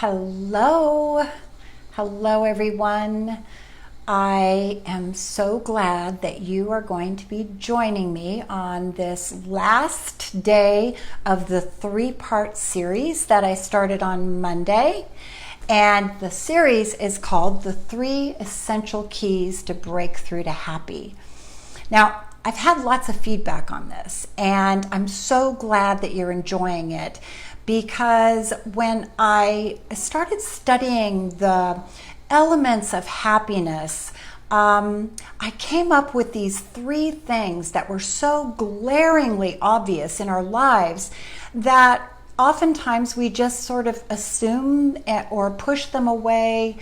Hello. Hello, everyone. I am so glad that you are going to be joining me on this last day of the three-part series that I started on Monday. And the series is called The 3 Essential Keys to Breakthrough to Happy. Now, I've had lots of feedback on this, and I'm so glad that you're enjoying it, because when I started studying the elements of happiness, I came up with these 3 things that were so glaringly obvious in our lives that oftentimes we just sort of assume or push them away.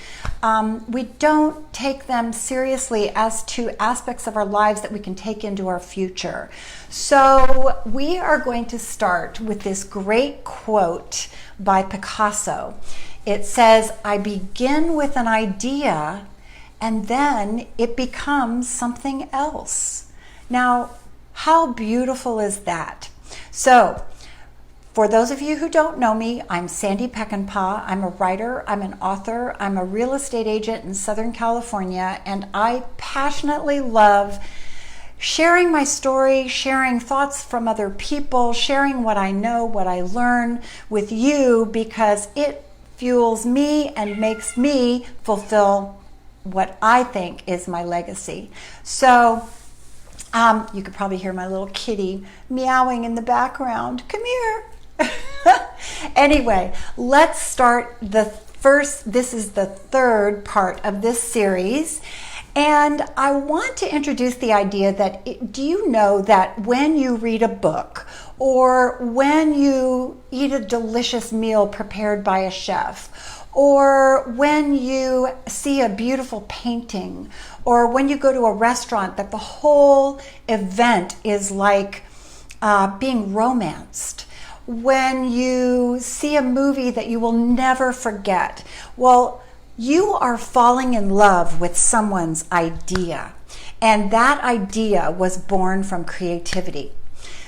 We don't take them seriously as to aspects of our lives that we can take into our future. So we are going to start with this great quote by Picasso. It says, "I begin with an idea and then it becomes something else." Now, how beautiful is that? So, for those of you who don't know me, I'm Sandy Peckinpah. I'm a writer, I'm an author, I'm a real estate agent in Southern California, and I passionately love sharing my story, sharing thoughts from other people, sharing what I know, what I learn with you, because it fuels me and makes me fulfill what I think is my legacy. So, you could probably hear my little kitty meowing in the background. Come here. Anyway, let's start this is the 3rd part of this series. And I want to introduce the idea that, do you know that when you read a book or when you eat a delicious meal prepared by a chef, or when you see a beautiful painting, or when you go to a restaurant, that the whole event is like being romanced? When you see a movie that you will never forget, well, you are falling in love with someone's idea, and that idea was born from creativity.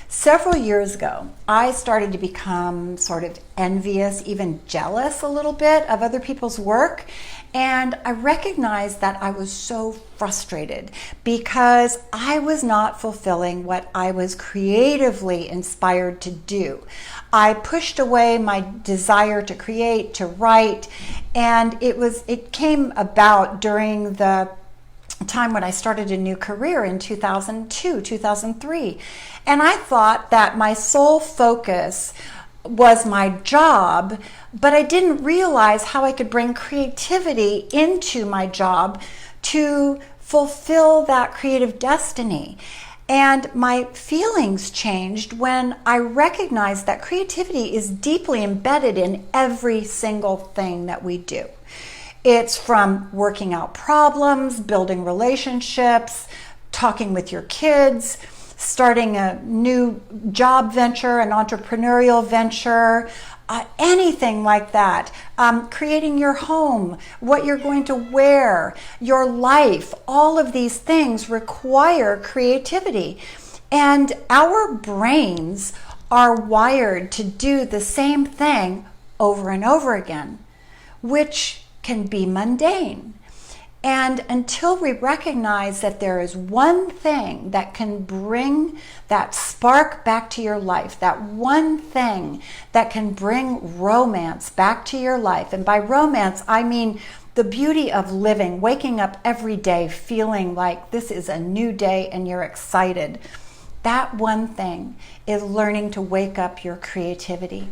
Several years ago, I started to become sort of envious, even jealous a little bit of other people's work. And I recognized that I was so frustrated because I was not fulfilling what I was creatively inspired to do. I pushed away my desire to create, to write, and it came about during the time when I started a new career in 2002, 2003. And I thought that my sole focus was my job, but I didn't realize how I could bring creativity into my job to fulfill that creative destiny. And my feelings changed when I recognized that creativity is deeply embedded in every single thing that we do. It's from working out problems, building relationships, talking with your kids, starting a new job venture, an entrepreneurial venture, anything like that. Creating your home, what you're going to wear, your life, all of these things require creativity. And our brains are wired to do the same thing over and over again, which can be mundane. And until we recognize that there is one thing that can bring that spark back to your life, that one thing that can bring romance back to your life, and by romance, I mean the beauty of living, waking up every day feeling like this is a new day and you're excited. That one thing is learning to wake up your creativity.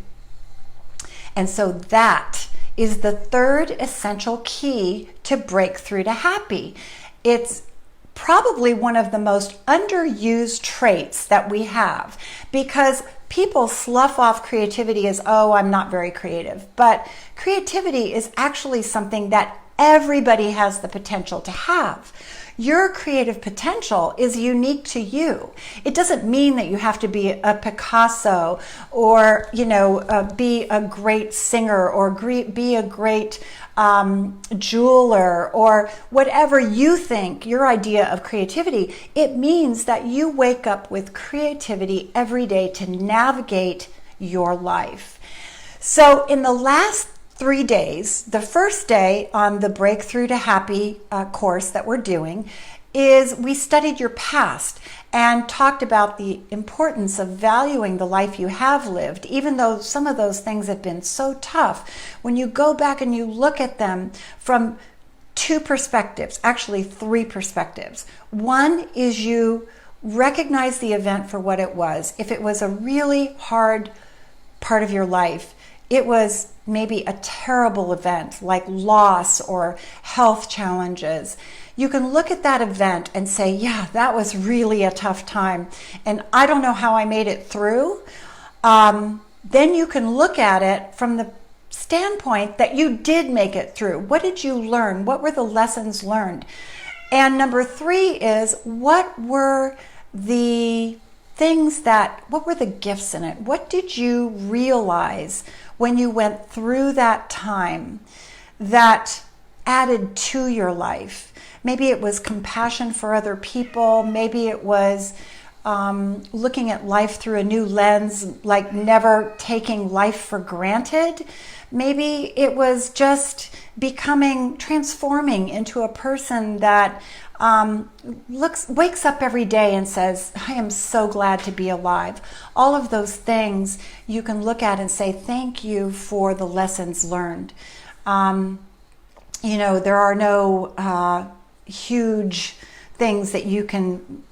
And so that is the 3rd essential key to breakthrough to happy. It's probably one of the most underused traits that we have, because people slough off creativity as, oh, I'm not very creative. But creativity is actually something that everybody has the potential to have. Your creative potential is unique to you. It doesn't mean that you have to be a Picasso or, be a great singer or be a great jeweler or whatever you think your idea of creativity. It means that you wake up with creativity every day to navigate your life. So in the last 3 days. The first day on the Breakthrough to Happy course that we're doing is we studied your past and talked about the importance of valuing the life you have lived, even though some of those things have been so tough. When you go back and you look at them from 2 perspectives, actually 3 perspectives. One is you recognize the event for what it was. If it was a really hard part of your life, it was maybe a terrible event like loss or health challenges. You can look at that event and say, yeah, that was really a tough time, and I don't know how I made it through. Then you can look at it from the standpoint that you did make it through. What did you learn? What were the lessons learned? And number 3 is, what were the what were the gifts in it? What did you realize when you went through that time that added to your life? Maybe it was compassion for other people. Maybe it was looking at life through a new lens, like never taking life for granted. Maybe it was just transforming into a person that wakes up every day and says, I am so glad to be alive. All of those things you can look at and say, thank you for the lessons learned. There are no huge things that you can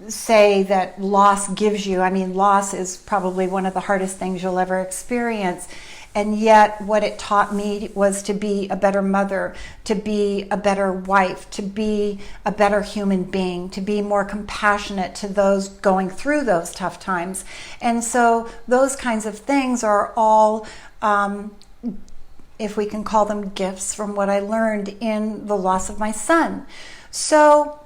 say that loss gives you. I mean, loss is probably one of the hardest things you'll ever experience. And yet what it taught me was to be a better mother, to be a better wife, to be a better human being, to be more compassionate to those going through those tough times. And so those kinds of things are all, if we can call them gifts, from what I learned in the loss of my son. So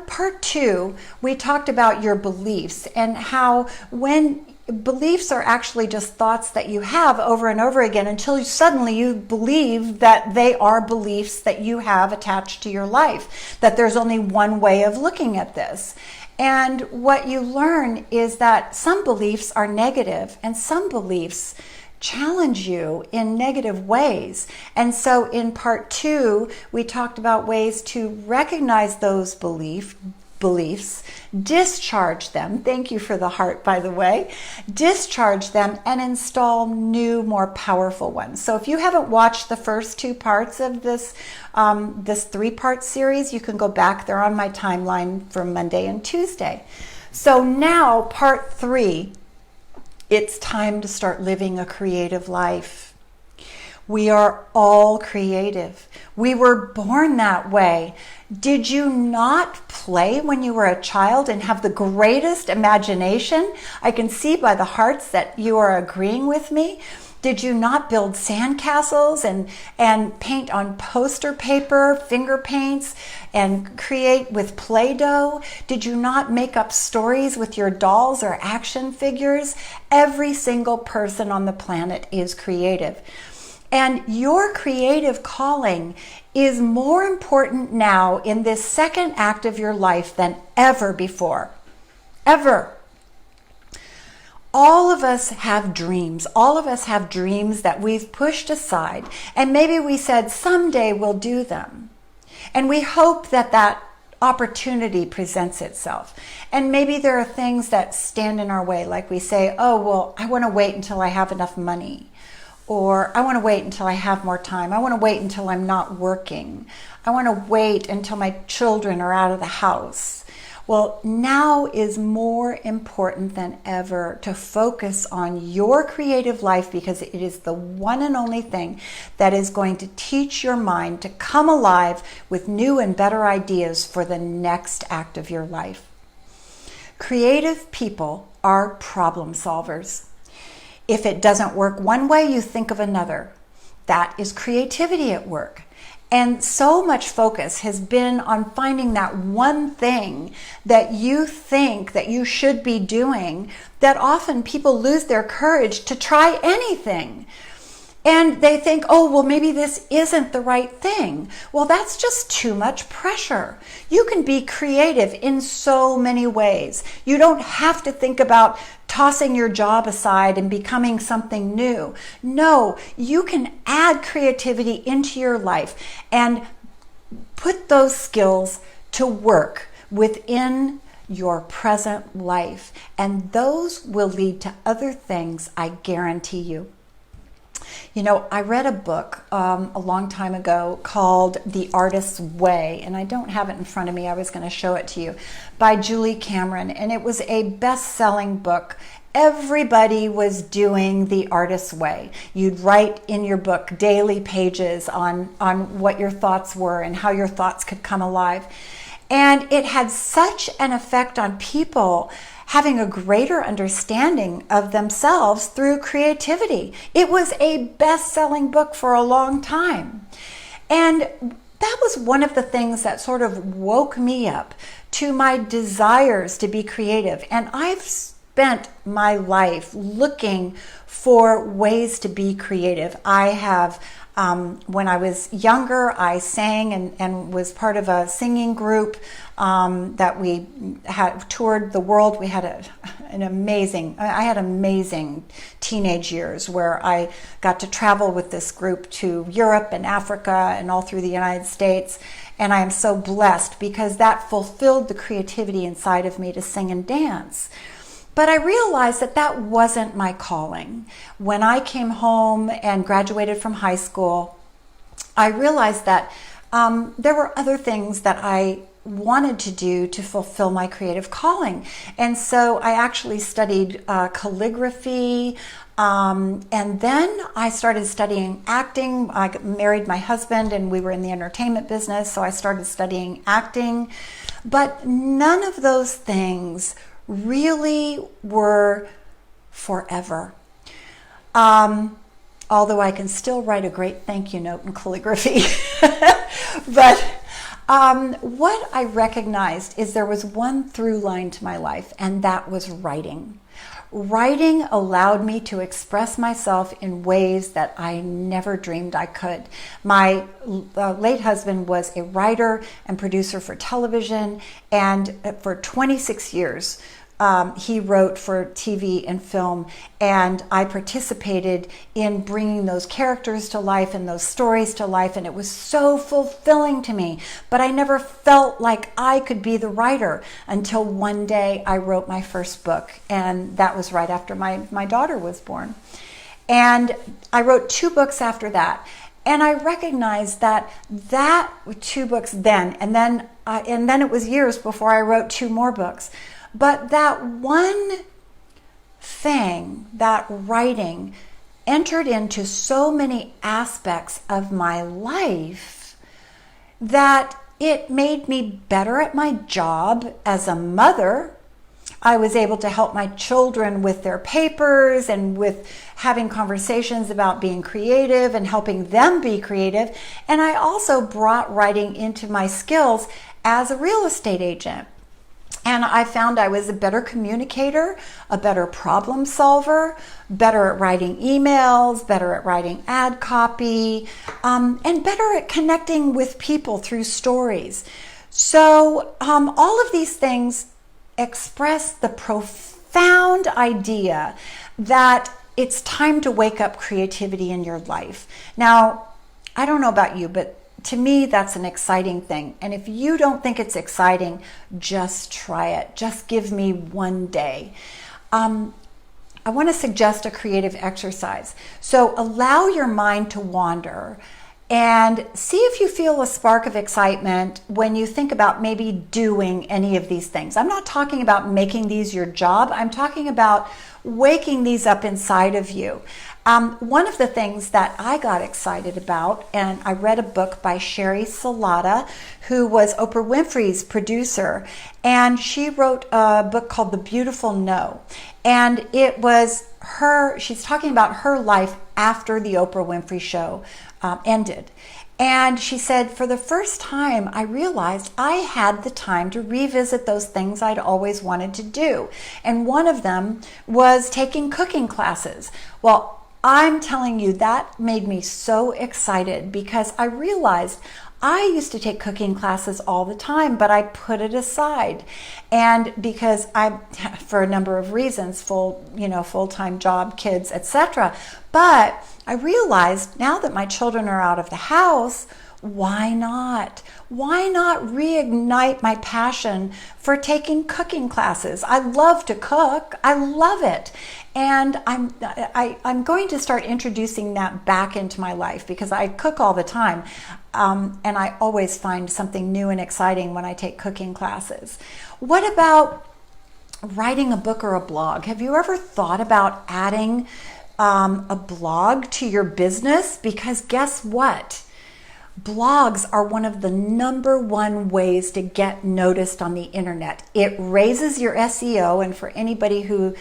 part 2, we talked about your beliefs and how when beliefs are actually just thoughts that you have over and over again until suddenly you believe that they are beliefs that you have attached to your life, that there's only one way of looking at this. And what you learn is that some beliefs are negative and some beliefs challenge you in negative ways. And so in part 2, we talked about ways to recognize those beliefs, discharge them. Thank you for the heart, by the way. Discharge them and install new, more powerful ones. So if you haven't watched the first 2 parts of this 3-part series, you can go back. They're on my timeline for Monday and Tuesday. So now part 3, it's time to start living a creative life. We are all creative. We were born that way. Did you not play when you were a child and have the greatest imagination? I can see by the hearts that you are agreeing with me. Did you not build sandcastles and paint on poster paper, finger paints, and create with Play-Doh? Did you not make up stories with your dolls or action figures? Every single person on the planet is creative. And your creative calling is more important now in this second act of your life than ever before. Ever. All of us have dreams. All of us have dreams that we've pushed aside. And maybe we said, someday we'll do them. And we hope that that opportunity presents itself. And maybe there are things that stand in our way. Like we say, oh, well, I want to wait until I have enough money. Or I want to wait until I have more time. I want to wait until I'm not working. I want to wait until my children are out of the house. Well, now is more important than ever to focus on your creative life, because it is the one and only thing that is going to teach your mind to come alive with new and better ideas for the next act of your life. Creative people are problem solvers. If it doesn't work one way, you think of another. That is creativity at work. And so much focus has been on finding that one thing that you think that you should be doing, that often people lose their courage to try anything. And they think, oh, well, maybe this isn't the right thing. Well, that's just too much pressure. You can be creative in so many ways. You don't have to think about tossing your job aside and becoming something new. No, you can add creativity into your life and put those skills to work within your present life. And those will lead to other things, I guarantee you. You know, I read a book a long time ago called The Artist's Way, and I don't have it in front of me. I was going to show it to you, by Julie Cameron, and it was a best-selling book. Everybody was doing The Artist's Way. You'd write in your book daily pages on what your thoughts were and how your thoughts could come alive. And it had such an effect on people having a greater understanding of themselves through creativity. It was a best-selling book for a long time. And that was one of the things that sort of woke me up to my desires to be creative. And I've spent my life looking for ways to be creative. I have when I was younger, I sang and was part of a singing group that we had toured the world. We had I had amazing teenage years where I got to travel with this group to Europe and Africa and all through the United States. And I am so blessed because that fulfilled the creativity inside of me to sing and dance. But I realized that that wasn't my calling. When I came home and graduated from high school, I realized that there were other things that I wanted to do to fulfill my creative calling. And so I actually studied calligraphy, and then I started studying acting. I married my husband and we were in the entertainment business, so I started studying acting. But none of those things really were forever. Although I can still write a great thank you note in calligraphy. But what I recognized is there was one through line to my life, and that was writing. Writing allowed me to express myself in ways that I never dreamed I could. My late husband was a writer and producer for television, and for 26 years, he wrote for TV and film, and I participated in bringing those characters to life and those stories to life, and it was so fulfilling to me. But I never felt like I could be the writer until one day I wrote my first book, and that was right after my daughter was born. And I wrote 2 books after that. And I recognized that 2 books then, and then it was years before I wrote 2 more books. But that one thing, that writing, entered into so many aspects of my life that it made me better at my job as a mother. I was able to help my children with their papers and with having conversations about being creative and helping them be creative. And I also brought writing into my skills as a real estate agent. And I found I was a better communicator, a better problem solver, better at writing emails, better at writing ad copy, and better at connecting with people through stories. So all of these things express the profound idea that it's time to wake up creativity in your life. Now, I don't know about you, but to me, that's an exciting thing. And if you don't think it's exciting, just try it. Just give me one day. I want to suggest a creative exercise. So allow your mind to wander and see if you feel a spark of excitement when you think about maybe doing any of these things. I'm not talking about making these your job. I'm talking about waking these up inside of you. One of the things that I got excited about, and I read a book by Sherry Salata, who was Oprah Winfrey's producer, and she wrote a book called The Beautiful No. And it was she's talking about her life after the Oprah Winfrey show ended. And she said, for the first time, I realized I had the time to revisit those things I'd always wanted to do. And one of them was taking cooking classes. Well, I'm telling you, that made me so excited because I realized I used to take cooking classes all the time, but I put it aside. And because for a number of reasons, full-time job, kids, etc. But I realized now that my children are out of the house, why not? Why not reignite my passion for taking cooking classes? I love to cook. I love it. And I'm going to start introducing that back into my life because I cook all the time. And I always find something new and exciting when I take cooking classes. What about writing a book or a blog? Have you ever thought about adding a blog to your business? Because guess what? Blogs are one of the #1 ways to get noticed on the internet. It raises your SEO, and for anybody who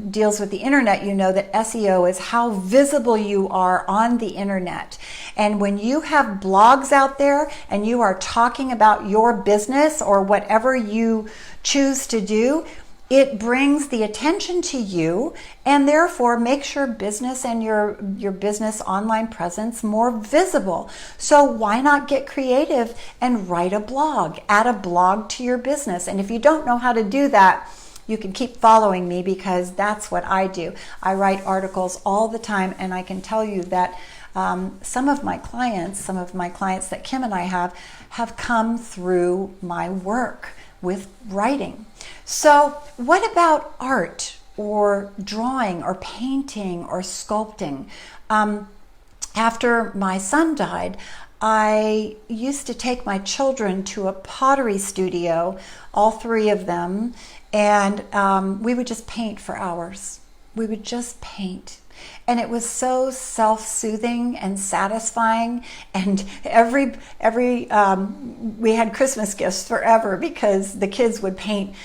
deals with the internet, you know that SEO is how visible you are on the internet. And when you have blogs out there and you are talking about your business or whatever you choose to do, it brings the attention to you and therefore makes your business and your business online presence more visible. So why not get creative and write a blog? Add a blog to your business. And if you don't know how to do that, you can keep following me because that's what I do. I write articles all the time, and I can tell you that some of my clients that Kim and I have come through my work with writing. So what about art or drawing or painting or sculpting? After my son died, I used to take my children to a pottery studio, all 3 of them, and we would just paint for hours. We would just paint. And it was so self-soothing and satisfying. And we had Christmas gifts forever because the kids would paint,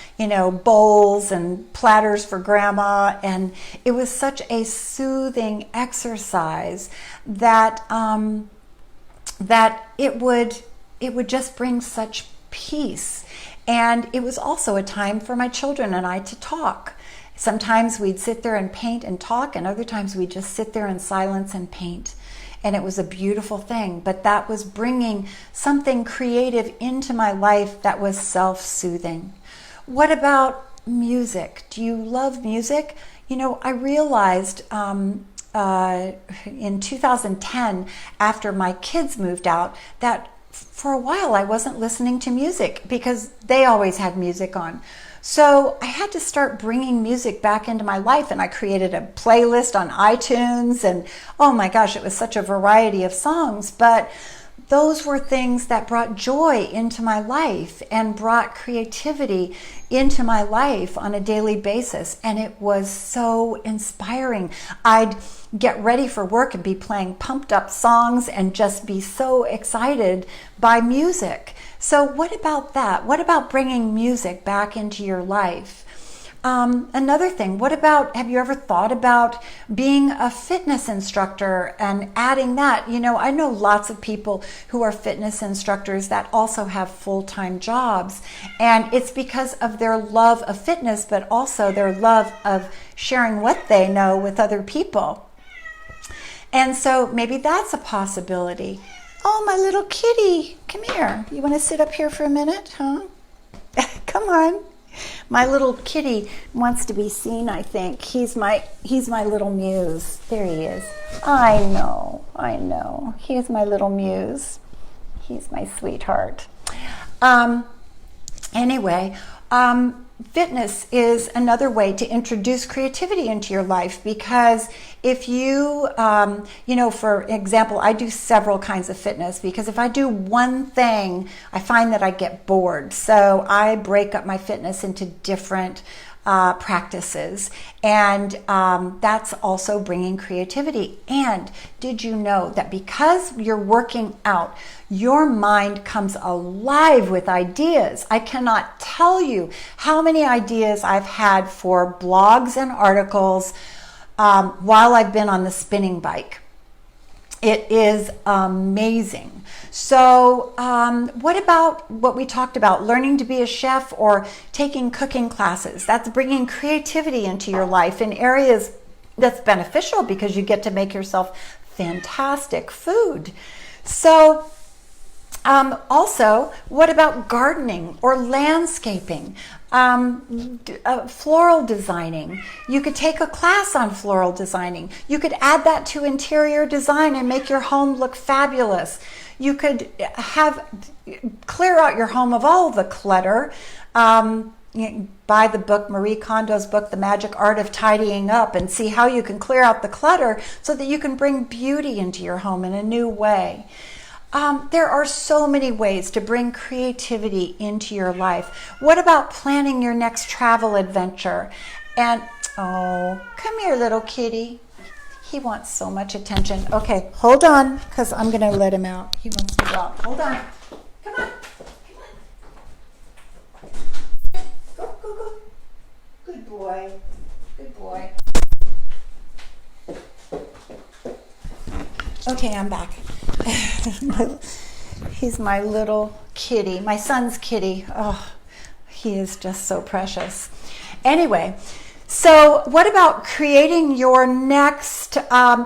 bowls and platters for grandma. And it was such a soothing exercise that it would just bring such peace. And it was also a time for my children and I to talk. Sometimes we'd sit there and paint and talk, and other times we'd just sit there in silence and paint. And it was a beautiful thing, but that was bringing something creative into my life that was self-soothing. What about music? Do you love music? I realized in 2010, after my kids moved out, that for a while I wasn't listening to music because they always had music on. So I had to start bringing music back into my life, and I created a playlist on iTunes, and oh my gosh, it was such a variety of songs, but those were things that brought joy into my life and brought creativity into my life on a daily basis, and it was so inspiring. I'd get ready for work and be playing pumped up songs and just be so excited by music. So what about that? What about bringing music back into your life? Another thing, have you ever thought about being a fitness instructor and adding that? I know lots of people who are fitness instructors that also have full-time jobs, and it's because of their love of fitness, but also their love of sharing what they know with other people. And so maybe that's a possibility. Oh, my little kitty, come here. You want to sit up here for a minute, huh? Come on. My little kitty wants to be seen, I think. He's my little muse. There he is. I know. He's my little muse. He's my sweetheart. Anyway, fitness is another way to introduce creativity into your life, because if you, for example, I do several kinds of fitness, because if I do one thing, I find that I get bored. So I break up my fitness into different practices, and that's also bringing creativity. And did you know that because you're working out, your mind comes alive with ideas? I cannot tell you how many ideas I've had for blogs and articles while I've been on the spinning bike. It is amazing. So what about what we talked about, learning to be a chef or taking cooking classes? That's bringing creativity into your life in areas that's beneficial because you get to make yourself fantastic food. So also, what about gardening or landscaping, floral designing? You could take a class on floral designing. You could add that to interior design and make your home look fabulous. You could clear out your home of all the clutter. Buy the book, Marie Kondo's book, The Magic Art of Tidying Up, and see how you can clear out the clutter so that you can bring beauty into your home in a new way. There are so many ways to bring creativity into your life. What about planning your next travel adventure? And, oh, come here, little kitty. He wants so much attention. Okay, hold on, because I'm going to let him out. He wants to go out. Hold on. Come on. Go, go, go. Good boy. Good boy. Okay, I'm back. He's my little kitty, my son's kitty. Oh, he is just so precious. Anyway, so what about creating your next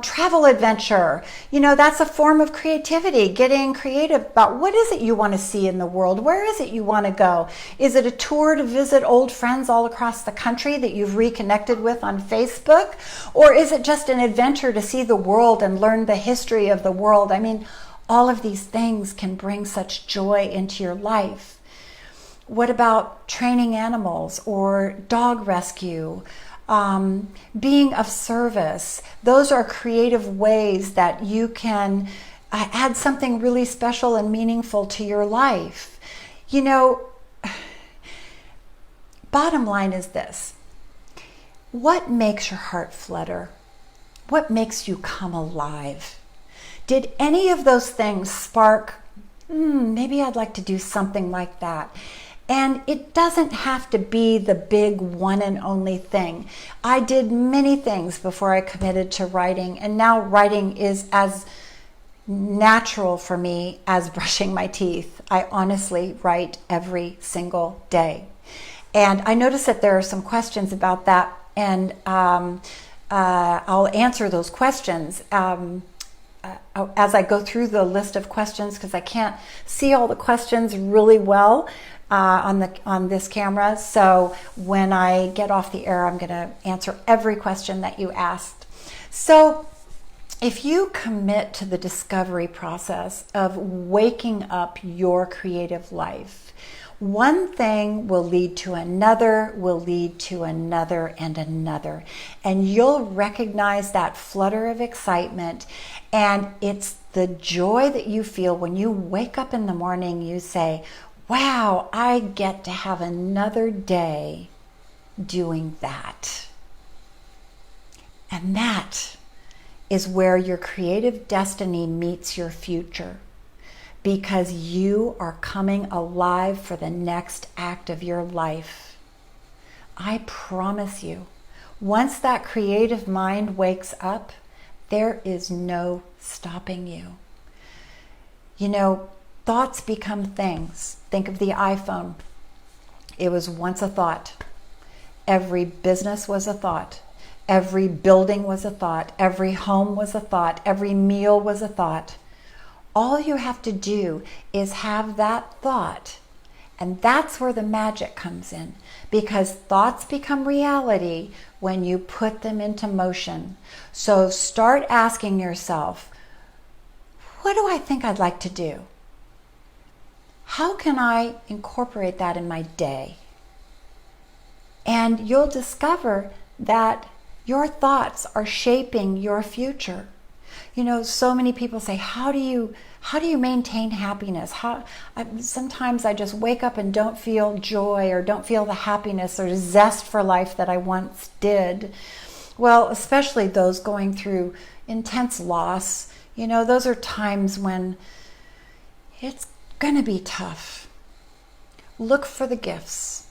travel adventure? You know, that's a form of creativity, getting creative about what is it you want to see in the world? Where is it you want to go? Is it a tour to visit old friends all across the country that you've reconnected with on Facebook? Or is it just an adventure to see the world and learn the history of the world? I mean, all of these things can bring such joy into your life. What about training animals or dog rescue, being of service? Those are creative ways that you can add something really special and meaningful to your life. You know, bottom line is this. What makes your heart flutter? What makes you come alive? Did any of those things spark, maybe I'd like to do something like that? And it doesn't have to be the big one and only thing. I did many things before I committed to writing, and now writing is as natural for me as brushing my teeth. I honestly write every single day. And I noticed that there are some questions about that, and I'll answer those questions as I go through the list of questions, because I can't see all the questions really well on this camera. So when I get off the air, I'm going to answer every question that you asked. So if you commit to the discovery process of waking up your creative life, one thing will lead to another, will lead to another and another. And you'll recognize that flutter of excitement. And it's the joy that you feel when you wake up in the morning, you say, wow, I get to have another day doing that. And that is where your creative destiny meets your future, because you are coming alive for the next act of your life. I promise you, once that creative mind wakes up, there is no stopping you. You know, thoughts become things. Think of the iPhone. It was once a thought. Every business was a thought. Every building was a thought. Every home was a thought. Every meal was a thought. All you have to do is have that thought. And that's where the magic comes in, because thoughts become reality when you put them into motion. So start asking yourself, what do I think I'd like to do? How can I incorporate that in my day? And you'll discover that your thoughts are shaping your future. You know, so many people say, how do you maintain happiness? Sometimes I just wake up and don't feel joy, or don't feel the happiness or zest for life that I once did. Well, especially those going through intense loss, you know, those are times when it's going to be tough. Look for the gifts.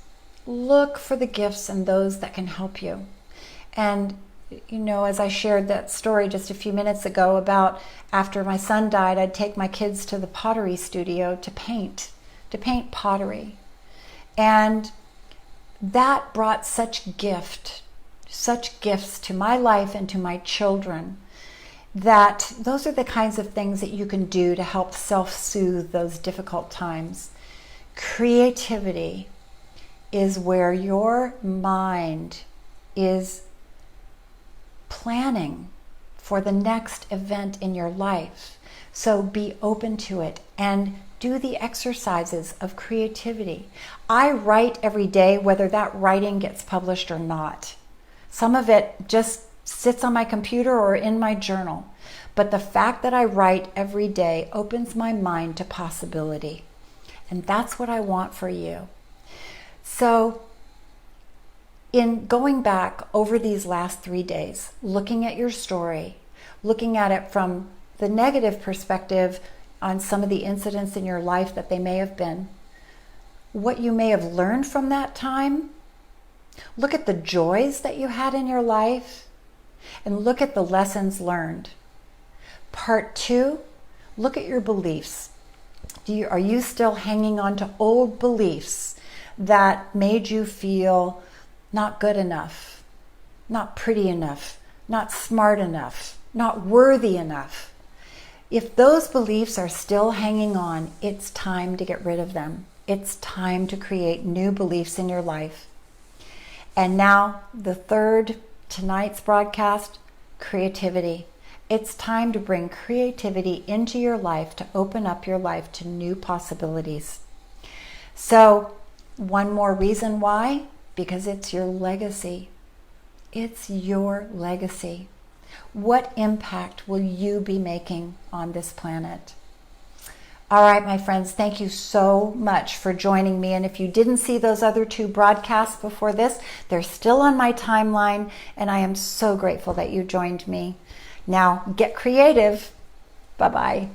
Look for the gifts and those that can help you. And you know, as I shared that story just a few minutes ago about after my son died, I'd take my kids to the pottery studio to paint pottery. And that brought such gift such gifts to my life and to my children, that those are the kinds of things that you can do to help self-soothe those difficult times. Creativity is where your mind is planning for the next event in your life. So be open to it and do the exercises of creativity. I write every day, whether that writing gets published or not. Some of it just sits on my computer or in my journal. But the fact that I write every day opens my mind to possibility. And that's what I want for you. So in going back over these last 3 days, looking at your story, looking at it from the negative perspective on some of the incidents in your life that they may have been, what you may have learned from that time, look at the joys that you had in your life, and look at the lessons learned. Part 2, look at your beliefs. Are you still hanging on to old beliefs that made you feel not good enough, not pretty enough, not smart enough, not worthy enough? If those beliefs are still hanging on, it's time to get rid of them. It's time to create new beliefs in your life. And now, the third, tonight's broadcast, creativity. It's time to bring creativity into your life, to open up your life to new possibilities. So, one more reason why, because it's your legacy. It's your legacy. What impact will you be making on this planet? All right, my friends, thank you so much for joining me. And if you didn't see those other 2 broadcasts before this, they're still on my timeline, and I am so grateful that you joined me. Now, get creative. Bye-bye.